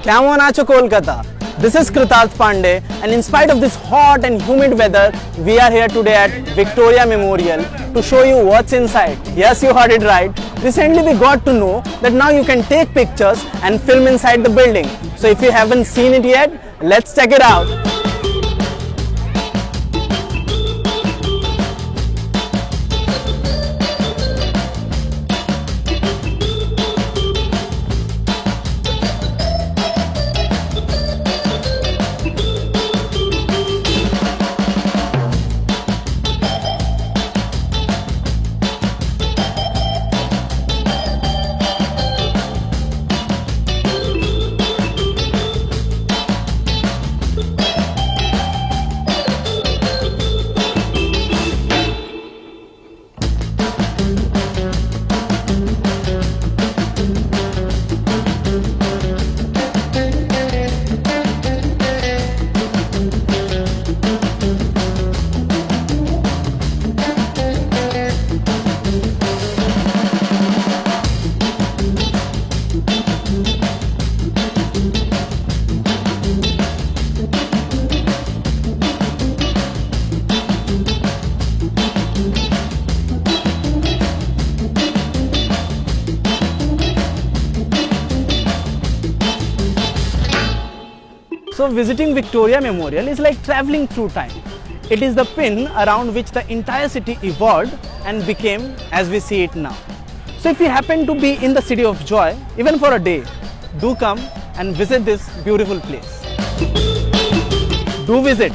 Kemon acho Kolkata? This is Kritartha Pandey, and in spite of this hot and humid weather, we are here today at Victoria Memorial to show you what's inside. Yes, you heard it right. Recently we got to know that now you can take pictures and film inside the building. So if you haven't seen it yet, let's check it out. So visiting Victoria Memorial is like traveling through time. It is the pin around which the entire city evolved and became as we see it now. So if you happen to be in the city of joy, even for a day, do come and visit this beautiful place. Do visit.